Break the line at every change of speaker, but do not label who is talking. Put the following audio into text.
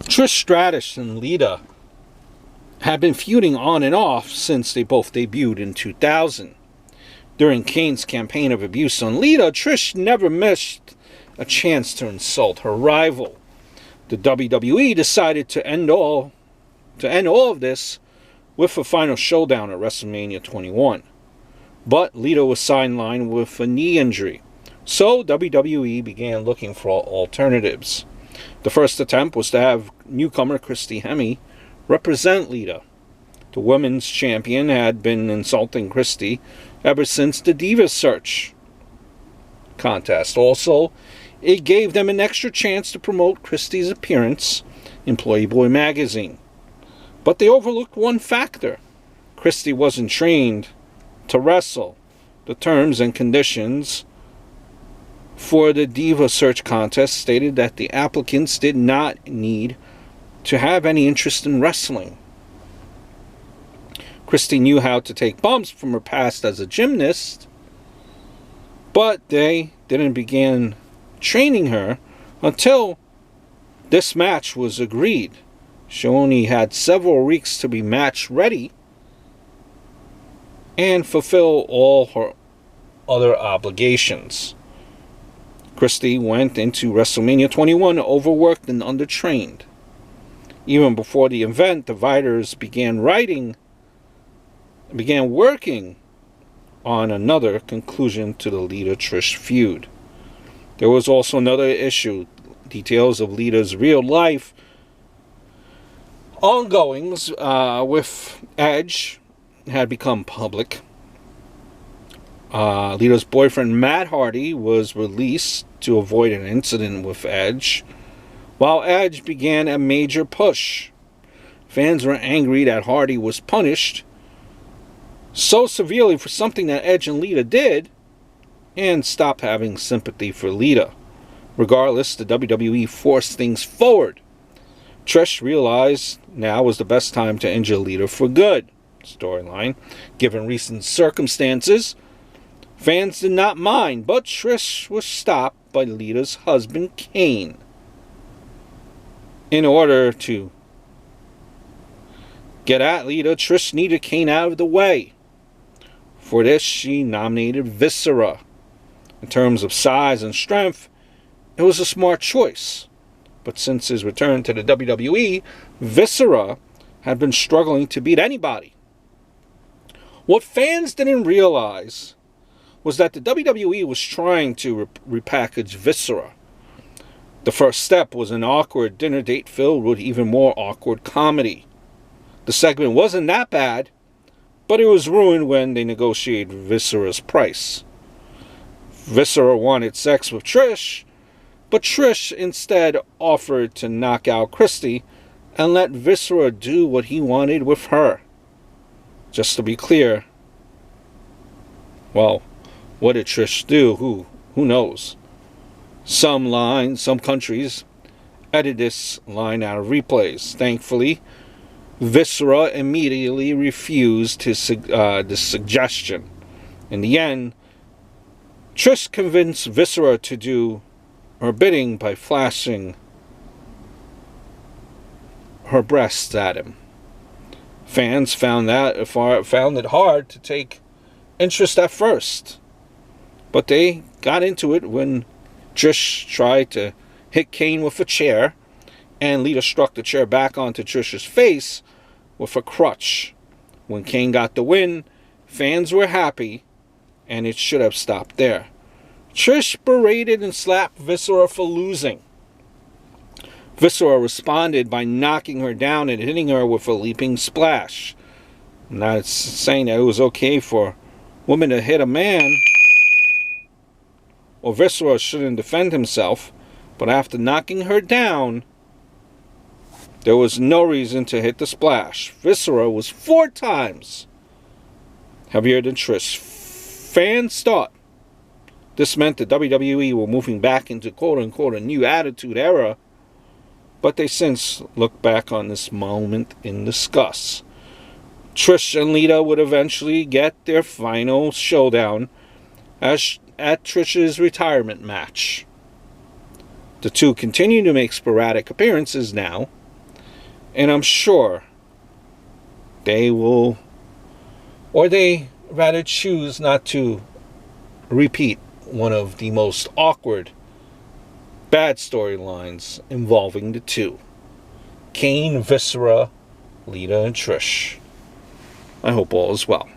Trish Stratus and Lita had been feuding on and off since they both debuted in 2000. During Kane's campaign of abuse on Lita, Trish never missed a chance to insult her rival. The WWE decided to end all of this with a final showdown at WrestleMania 21. But Lita was sidelined with a knee injury, so WWE began looking for alternatives. The first attempt was to have newcomer Christy Hemme represent Lita. The women's champion had been insulting Christy ever since the Divas Search contest. Also, it gave them an extra chance to promote Christy's appearance in Playboy magazine. But they overlooked one factor. Christy wasn't trained to wrestle. The terms and conditions for the Diva Search contest stated that the applicants did not need to have any interest in wrestling. Christy knew how to take bumps from her past as a gymnast, but they didn't begin training her until this match was agreed. She only had several weeks to be match ready and fulfill all her other obligations. Christy went into WrestleMania 21 overworked and undertrained. Even before the event, the writers began working on another conclusion to the Lita-Trish feud. There was also another issue. Details of Lita's real life ongoings with Edge had become public. Lita's boyfriend Matt Hardy was released to avoid an incident with Edge, while Edge began a major push. Fans were angry that Hardy was punished so severely for something that Edge and Lita did, and stopped having sympathy for Lita. Regardless, the WWE forced things forward. Trish realized now was the best time to injure Lita for good. Storyline. Given recent circumstances, fans did not mind, but Trish was stopped by Lita's husband, Kane. In order to get at Lita, Trish needed Kane out of the way. For this, she nominated Viscera. In terms of size and strength, it was a smart choice. But since his return to the WWE, Viscera had been struggling to beat anybody. What fans didn't realize was that the WWE was trying to repackage Viscera. The first step was an awkward dinner date filled with even more awkward comedy. The segment wasn't that bad, but it was ruined when they negotiated Viscera's price. Viscera wanted sex with Trish, but Trish instead offered to knock out Christy and let Viscera do what he wanted with her. Just to be clear, well, what did Trish do? Who knows? Some countries edit this line out of replays. Thankfully, Viscera immediately refused this suggestion. In the end, Trish convinced Viscera to do her bidding by flashing her breasts at him. Fans found it hard to take interest at first, but they got into it when Trish tried to hit Kane with a chair, and Lita struck the chair back onto Trish's face with a crutch. When Kane got the win, fans were happy, and it should have stopped there. Trish berated and slapped Viscera for losing. Viscera responded by knocking her down and hitting her with a leaping splash. I'm not saying that it was okay for women to hit a man, or Viscera shouldn't defend himself, but after knocking her down, there was no reason to hit the splash. Viscera was 4 times heavier than Trish. Fans thought this meant the WWE were moving back into quote-unquote a new attitude era, but they since look back on this moment in disgust. Trish and Lita would eventually get their final showdown at Trish's retirement match. The two continue to make sporadic appearances now, And I'm sure they will, or they rather choose not to repeat one of the most awkward, bad storylines involving the two. Kane, Viscera, Lita, and Trish. I hope all is well.